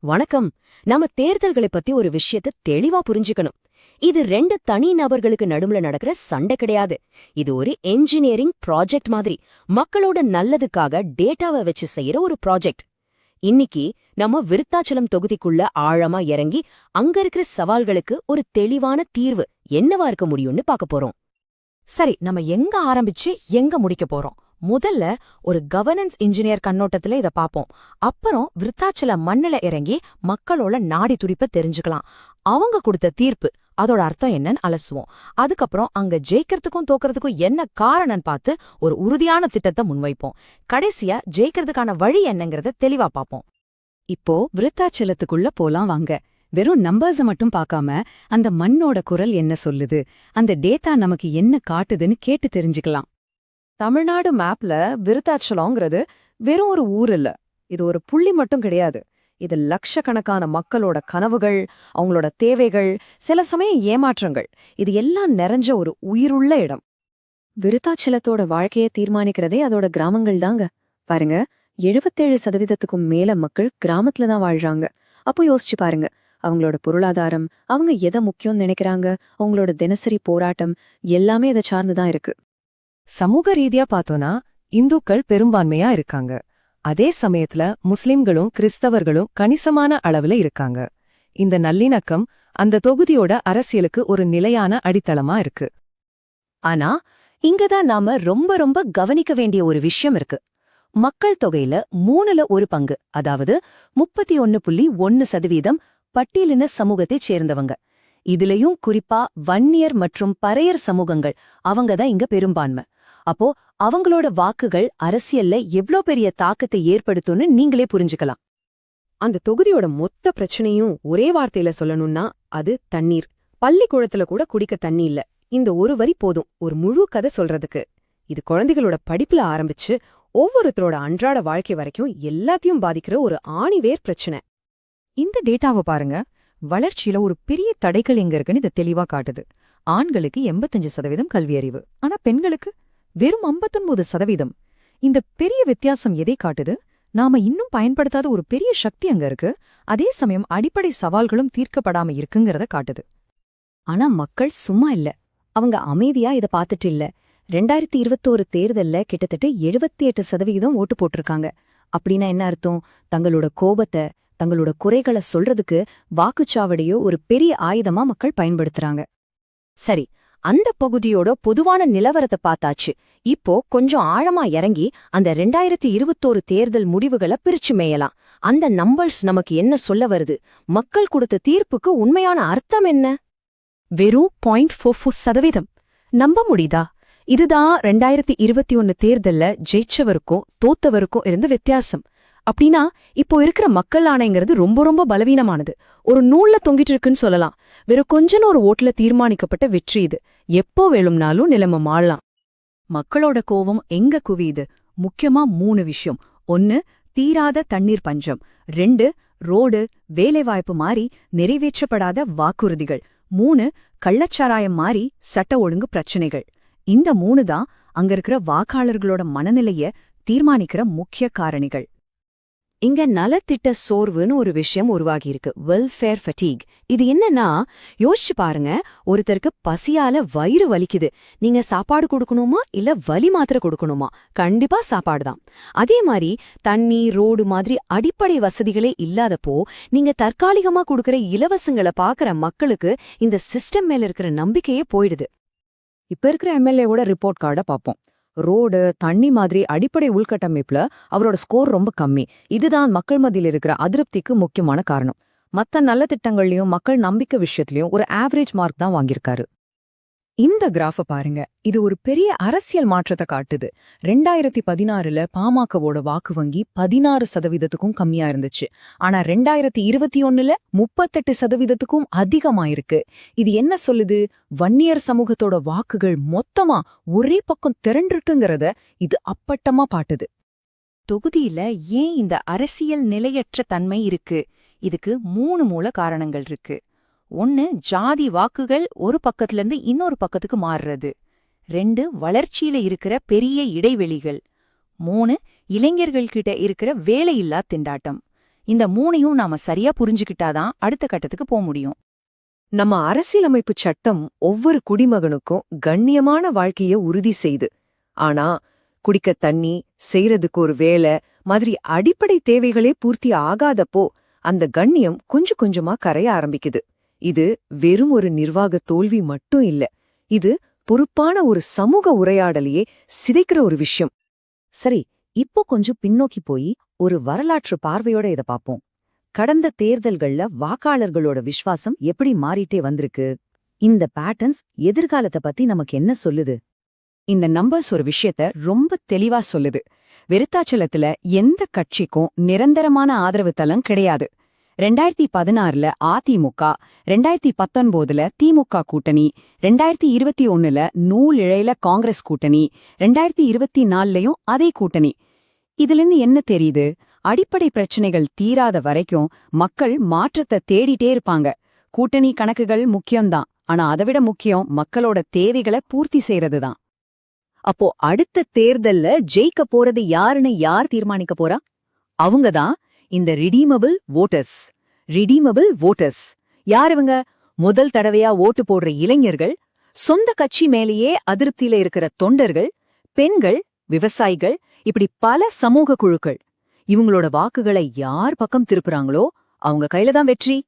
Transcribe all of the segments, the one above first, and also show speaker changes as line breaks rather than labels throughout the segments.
வணக்கம். நாம தேர்தல்களை பத்தி ஒரு விஷயத்த தெளிவா புரிஞ்சுக்கணும். இது ரெண்டு தனி நபர்களுக்கு நடுவுல நடக்கிற சண்டை கிடையாது. இது ஒரு என்ஜினியரிங் ப்ராஜெக்ட் மாதிரி, மக்களோட நல்லதுக்காக டேட்டாவை வச்சு செய்யற ஒரு ப்ராஜெக்ட். இன்னைக்கு நம்ம விருத்தாச்சலம் தொகுதிக்குள்ள ஆழமா இறங்கி அங்க இருக்கிற சவால்களுக்கு ஒரு தெளிவான தீர்வு என்னவா இருக்க முடியும்னு பார்க்க போறோம்.
சரி, நம்ம எங்க ஆரம்பிச்சு எங்க முடிக்க போறோம்? முதல்ல ஒரு கவர்னன்ஸ் இன்ஜினியர் கண்ணோட்டத்துல இத பாப்போம். அப்புறம் விருத்தாச்சல மண்ணுல இறங்கி மக்களோட நாடி துடிப்ப தெரிஞ்சுக்கலாம். அவங்க கொடுத்த தீர்ப்பு, அதோட அர்த்தம் என்னன்னு அலசுவோம். அதுக்கப்புறம் அங்க ஜெயிக்கிறதுக்கும் தோக்கறதுக்கும் என்ன காரணம்னு பார்த்து ஒரு உறுதியான திட்டத்தை முன்வைப்போம். கடைசியா ஜெயிக்கிறதுக்கான வழி என்னங்கறத தெளிவா பாப்போம்.
இப்போ விருத்தாச்சலத்துக்குள்ள போலாம் வாங்க. வெறும் நம்பர்ஸ மட்டும் பார்க்காம அந்த மண்ணோட குரல் என்ன சொல்லுது, அந்த டேட்டா நமக்கு என்ன காட்டுதுன்னு கேட்டு தெரிஞ்சுக்கலாம்.
தமிழ்நாடு மேப்ல விருத்தாச்சலங்கிறது வெறும் ஒரு ஊர் இல்ல. இது ஒரு புள்ளி மட்டும் கிடையாது. இது லட்சக்கணக்கான மக்களோட கனவுகள், அவங்களோட தேவைகள், சில சமயம் ஏமாற்றங்கள், இது எல்லாம் நிறைஞ்ச ஒரு உயிருள்ள இடம்.
விருத்தாச்சலத்தோட வாழ்க்கையை தீர்மானிக்கிறதே அதோட கிராமங்கள் தாங்க. பாருங்க, 77% மேல மக்கள் கிராமத்துல தான் வாழ்றாங்க. அப்போ யோசிச்சு பாருங்க, அவங்களோட பொருளாதாரம், அவங்க எதை முக்கியம் நினைக்கிறாங்க, அவங்களோட தினசரி போராட்டம் எல்லாமே இதை சார்ந்துதான் இருக்கு.
சமூக ரீதியா பார்த்தோன்னா இந்துக்கள் பெரும்பான்மையா இருக்காங்க. அதே சமயத்துல முஸ்லிம்களும் கிறிஸ்தவர்களும் கணிசமான அளவுல இருக்காங்க. இந்த நல்லிணக்கம் அந்த தொகுதியோட அரசியலுக்கு ஒரு நிலையான அடித்தளமா இருக்கு.
ஆனா இங்கதான் நாம ரொம்ப ரொம்ப கவனிக்க வேண்டிய ஒரு விஷயம் இருக்கு. மக்கள் தொகையில 1/3, அதாவது 31.1% பட்டியலின சமூகத்தைச் சேர்ந்தவங்க. இதுலயும் குறிப்பா வன்னியர் மற்றும் பறையர் சமூகங்கள், அவங்கதான் இங்க பெரும்பான்மை. அப்போ அவங்களோட வாக்குகள் அரசியல்ல எவ்ளோ பெரிய தாக்கத்தை ஏற்படுத்தும்னு நீங்களே புரிஞ்சுக்கலாம்.
அந்த தொகுதியோட மொத்த பிரச்சனையும் ஒரே வார்த்தையில சொல்லணும்னா அது தண்ணீர். பள்ளிக்கூடத்துல கூட குடிக்க தண்ணி இல்ல. இந்த ஒரு வரி போதும் ஒரு முழு கதை சொல்றதுக்கு. இது குழந்தைகளோட படிப்புல ஆரம்பிச்சு ஒவ்வொருத்தரோட அன்றாட வாழ்க்கை வரைக்கும் எல்லாத்தையும் பாதிக்கிற ஒரு ஆணிவேர் பிரச்சனை.
இந்த டேட்டாவை பாருங்க. வளர்ச்சியில ஒரு பெரிய தடைகள் எங்க இருக்குன்னு இதை தெளிவா காட்டுது. ஆண்களுக்கு 85% கல்வியறிவு, ஆனா பெண்களுக்கு வெறும் 59%. இந்த பெரிய வித்தியாசம் எதை காட்டுது? நாம இன்னும் பயன்படுத்தாத ஒரு பெரிய சக்தி அங்க இருக்கு. அதே சமயம் அடிப்படை சவால்களும் தீர்க்கப்படாம இருக்குங்கிறத காட்டுது.
ஆனா மக்கள் சும்மா இல்ல. அவங்க அமைதியா இத பாத்துட்டு இல்ல. 2021 தேர்தல்ல கிட்டத்தட்ட 78% ஓட்டு போட்டிருக்காங்க. அப்படின்னா என்ன அர்த்தம்? தங்களோட கோபத்தை, தங்களோட குறைகளை சொல்றதுக்கு வாக்குச்சாவடியோ ஒரு பெரிய ஆயுதமா மக்கள் பயன்படுத்துறாங்க. சரி, அந்த பகுதியோட பொதுவான நிலவரத்தை பார்த்தாச்சு. இப்போ கொஞ்சம் ஆழமா இறங்கி அந்த 2021 தேர்தல் முடிவுகளை பிரிச்சு மேயலாம். அந்த நம்பர்ஸ் நமக்கு என்ன சொல்ல வருது? மக்கள் கொடுத்த தீர்ப்புக்கு உண்மையான அர்த்தம் என்ன?
வெறும் 0.44%. நம்ப முடியுதா? இதுதான் 2021 தேர்தல்ல ஜெயிச்சவருக்கும் தோத்தவருக்கும் இருந்த வித்தியாசம். அப்படின்னா இப்போ இருக்கிற மக்கள் ஆணைங்கிறது ரொம்ப ரொம்ப பலவீனமானது. ஒரு நூல்ல தொங்கிட்டு இருக்குன்னு சொல்லலாம். வெறும் கொஞ்சம் ஒரு ஓட்டுல தீர்மானிக்கப்பட்ட வெற்றி இது. எப்போ வேணும்னாலும் நிலைமை மாறலாம். மக்களோட கோவம் எங்க குவியுது? முக்கியமா 3 விஷயம். 1, தீராத தண்ணீர் பஞ்சம். 2, ரோடு, வேலைவாய்ப்பு மாறி நிறைவேற்றப்படாத வாக்குறுதிகள். 3, கள்ளச்சாராயம் மாறி சட்ட ஒழுங்கு பிரச்சனைகள். இந்த 3 தான் அங்க இருக்கிற வாக்காளர்களோட மனநிலைய தீர்மானிக்கிற முக்கிய காரணிகள்.
இங்க நலத்திட்ட சோர்வுன்னு ஒரு விஷயம் உருவாகியிருக்கு, வெல்ஃபேர் ஃபட்டீக். இது என்னன்னா, யோசிச்சு பாருங்க, ஒருத்தருக்கு பசியால வயிறு வலிக்குது. நீங்க சாப்பாடு கொடுக்கணுமா இல்ல வலி மாத்திரை கொடுக்கணுமா? கண்டிப்பா சாப்பாடு தான். அதே மாதிரி தண்ணி, ரோடு மாதிரி அடிப்படை வசதிகளே இல்லாதப்போ நீங்க தற்காலிகமா கொடுக்கற இலவசங்களை பாக்குற மக்களுக்கு இந்த சிஸ்டம் மேல இருக்கிற நம்பிக்கையே போயிடுது.
இப்ப இருக்கிற எம்எல்ஏவோட ரிப்போர்ட் கார்டை பார்ப்போம். ரோடு, தண்ணி மாதிரி அடிப்படை உள்கட்டமைப்புல அவரோட ஸ்கோர் ரொம்ப கம்மி. இதுதான் மக்கள் மத்தியில் இருக்கிற அதிருப்திக்கு முக்கியமான காரணம். மத்த நல்ல திட்டங்கள்லயும் மக்கள் நம்பிக்கை விஷயத்திலயும் ஒரு ஆவரேஜ் மார்க் தான் வாங்கியிருக்காரு.
இந்த கிராஃப பாருங்க. இது ஒரு பெரிய அரசியல் மாற்றத்தை காட்டுது. 2016ல பாமகவோட வாக்கு வங்கி 16%க்கும் கம்மியா இருந்துச்சு. ஆனா 2021ல 38%க்கும் அதிகமாயிருக்கு. இது என்ன சொல்லுது? வன்னியர் சமூகத்தோட வாக்குகள் மொத்தமா ஒரே பக்கம் திரண்டுட்டுங்கிறத இது அப்பட்டமா பாட்டுது.
தொகுதியில ஏன் இந்த அரசியல் நிலையற்ற தன்மை இருக்கு? இதுக்கு 3 மூல காரணங்கள் இருக்கு. 1, ஜாதி வாக்குகள் ஒரு பக்கத்திலிருந்து இன்னொரு பக்கத்துக்கு மாறுறது. 2, வளர்ச்சியில இருக்கிற பெரிய இடைவெளிகள். 3, இளைஞர்கள்கிட்ட இருக்கிற வேலையில்லா திண்டாட்டம்.
இந்த மூணையும் நாம சரியா புரிஞ்சுக்கிட்டாதான் அடுத்த கட்டத்துக்கு போக முடியும்.
நம்ம அரசியலமைப்பு சட்டம் ஒவ்வொரு குடிமகனுக்கும் கண்ணியமான வாழ்க்கைய உறுதி செய்து. ஆனா குடிக்க தண்ணி, செய்யறதுக்கு ஒரு வேலை மாதிரி அடிப்படை தேவைகளே பூர்த்தி ஆகாதப்போ அந்த கண்ணியம் கொஞ்சம் கொஞ்சமா கரைய ஆரம்பிக்குது. இது வெறும் ஒரு நிர்வாக தோல்வி மட்டும் இல்ல, இது பொறுப்பான ஒரு சமூக உரையாடலையே சிதைக்கிற ஒரு விஷயம். சரி, இப்போ கொஞ்சம் பின்னோக்கி போய் ஒரு வரலாற்று பார்வையோட இத பாப்போம். கடந்த தேர்தல்கள்ல வாக்காளர்களோட விசுவாசம் எப்படி மாறிட்டே வந்திருக்கு? இந்த பேட்டர்ன்ஸ் எதிர்காலத்தை பத்தி நமக்கு என்ன சொல்லுது? இந்த நம்பர்ஸ் ஒரு விஷயத்த ரொம்ப தெளிவா சொல்லுது. விருத்தாச்சலத்துல எந்த கட்சிக்கும் நிரந்தரமான ஆதரவு தளம் கிடையாது. 2016ல அதிமுக, 2019ல திமுக கூட்டணி, 2021ல நூல் இழையில காங்கிரஸ் கூட்டணி, 2024லயும் அதே கூட்டணி. இதிலிருந்து என்ன தெரியுது? அடிப்படை பிரச்சனைகள் தீராத வரைக்கும் மக்கள் மாற்றத்தை தேடிட்டே இருப்பாங்க. கூட்டணி கணக்குகள் முக்கியம்தான், ஆனா அதைவிட முக்கியம் மக்களோட தேவைகளை பூர்த்தி செய்யறதுதான். அப்போ அடுத்த தேர்தல்ல ஜெயிக்க போறது யாருன்னு யார் தீர்மானிக்க போறா? அவங்கதான் இந்த ரிடீமபிள் வோட்டர்ஸ். ரிடீமபிள் வோட்டர்ஸ் யார் இவங்க? முதல் தடவையா ஓட்டு போடுற இளைஞர்கள், சொந்த கட்சி மேலேயே அதிருப்தியில இருக்கிற தொண்டர்கள், பெண்கள், விவசாயிகள், இப்படி பல சமூக குழுக்கள். இவங்களோட வாக்குகளை யார் பக்கம் திருப்புறாங்களோ அவங்க கையில தான் வெற்றி.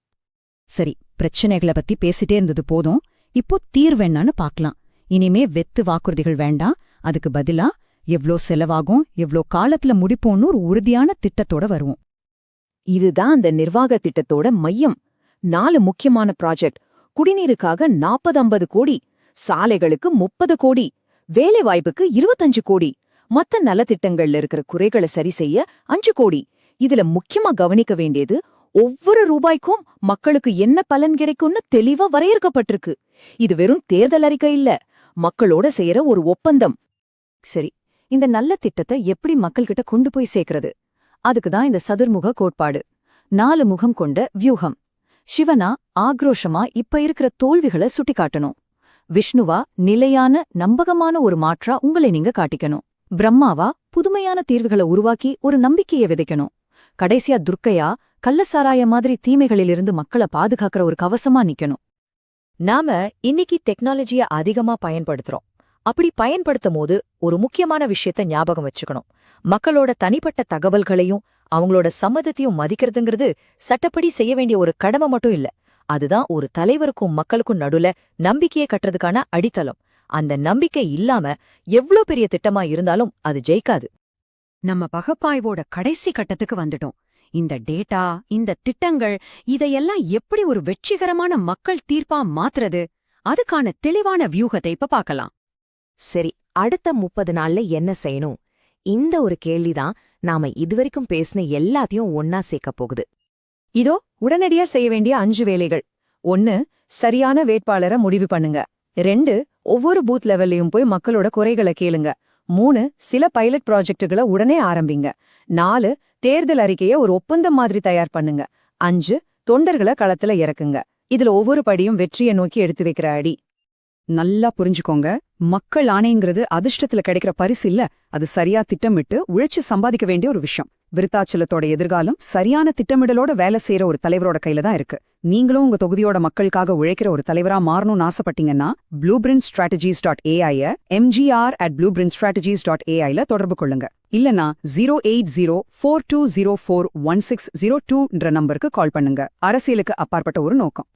சரி, பிரச்சனைகளை பத்தி பேசிட்டே இருந்தது போதும். இப்போ தீர்வு என்னன்னு பார்க்கலாம். இனிமே வெத்து வாக்குறுதிகள் வேண்டாம். அதுக்கு பதிலா எவ்ளோ செலவாகும், எவ்ளோ காலத்துல முடிப்போம்னு ஒரு உறுதியான திட்டத்தோட வருவோம்.
இதுதான் அந்த நிர்வாக திட்டத்தோட மையம். 4 முக்கியமான ப்ராஜெக்ட். குடிநீருக்காக 40-50 கோடி, சாலைகளுக்கு 30 கோடி, வேலைவாய்ப்புக்கு 25 கோடி, மத்த நலத்திட்டங்கள்ல இருக்கிற குறைகளை சரி செய்ய 5 கோடி. இதுல முக்கியமா கவனிக்க வேண்டியது, ஒவ்வொரு ரூபாய்க்கும் மக்களுக்கு என்ன பலன் கிடைக்கும்னு தெளிவா வரையறுக்கப்பட்டிருக்கு. இது வெறும் தேர்தல் அறிக்கை இல்ல, மக்களோட செய்யற ஒரு ஒப்பந்தம். சரி, இந்த நல்ல திட்டத்தை எப்படி மக்கள்கிட்ட கொண்டு போய் சேர்க்கறது? அதுக்குதான் இந்த சதுர்முக கோட்பாடு. 4 முகம் கொண்ட வியூகம். சிவனா ஆக்ரோஷமா இப்ப இருக்கிற தோல்விகளை சுட்டிக்காட்டணும். விஷ்ணுவா நிலையான நம்பகமான ஒரு மாற்றா உங்களை நீங்க காட்டிக்கணும். பிரம்மாவா புதுமையான தீர்வுகளை உருவாக்கி ஒரு நம்பிக்கையை விதைக்கணும். கடைசியா துர்க்கையா கள்ளசாராய மாதிரி தீமைகளிலிருந்து மக்களை பாதுகாக்கிற ஒரு கவசமா நிக்கணும். நாம இன்னைக்கு டெக்னாலஜிய அதிகமா பயன்படுத்துறோம். அப்படி பயன்படுத்தும் போது ஒரு முக்கியமான விஷயத்த ஞாபகம் வச்சுக்கணும். மக்களோட தனிப்பட்ட தகவல்களையும் அவங்களோட சம்மதத்தையும் மதிக்கிறதுங்கிறது சட்டப்படி செய்ய வேண்டிய ஒரு கடமை மட்டும் இல்ல. அதுதான் ஒரு தலைவருக்கும் மக்களுக்கும் நடுல நம்பிக்கையை கட்டுறதுக்கான அடித்தளம். அந்த நம்பிக்கை இல்லாம எவ்ளோ பெரிய திட்டமா இருந்தாலும் அது ஜெயிக்காது. நம்ம பகுப்பாய்வோட கடைசி கட்டத்துக்கு வந்துட்டோம். இந்த டேட்டா, இந்த திட்டங்கள், இதையெல்லாம் எப்படி ஒரு வெற்றிகரமான மக்கள் தீர்ப்பா மாத்துறது? அதுக்கான தெளிவான வியூகத்தை இப்ப பார்க்கலாம்.
சரி, அடுத்த 30 நாள்ல என்ன செய்யணும்? இந்த ஒரு கேள்விதான் நாம இதுவரைக்கும் பேசின எல்லாத்தையும் ஒன்னா சேர்க்க போகுது.
இதோ உடனடியா செய்ய வேண்டிய 5 வேலைகள். 1. சரியான வேட்பாளரை முடிவு பண்ணுங்க. 2. ஒவ்வொரு பூத் லெவல்லையும் போய் மக்களோட குறைகளை கேளுங்க. 3. சில பைலட் ப்ராஜெக்டுகளை உடனே ஆரம்பிங்க. 4. தேர்தல் அறிக்கையை ஒரு ஒப்பந்தம் மாதிரி தயார் பண்ணுங்க. 5. தொண்டர்களை களத்துல இறக்குங்க. இதுல ஒவ்வொரு படியும் வெற்றியை நோக்கி எடுத்து வைக்கிற அடி. நல்லா புரிஞ்சுக்கோங்க, மக்கள் ஆணைங்கிறது அதிர்ஷ்டத்துல கிடைக்கிற பரிசு இல்ல, அது சரியா திட்டமிட்டு உழைச்சு சம்பாதிக்க வேண்டிய ஒரு விஷயம். விருத்தாச்சலத்தோட எதிர்காலம் சரியான திட்டமிடலோட வேலை செய்யற ஒரு தலைவரோட கையில தான் இருக்கு. நீங்களும் உங்க தொகுதியோட மக்களுக்காக உழைக்கிற ஒரு தலைவரா மாறணும்னு ஆசைப்பட்டீங்கன்னா blueprintstrategies.ai mgr@blueprintstrategies.ai தொடர்பு கொள்ளுங்க. இல்லனா 08042041602 நம்பருக்கு கால் பண்ணுங்க. அரசியலுக்கு அப்பாற்பட்ட ஒரு நோக்கம்.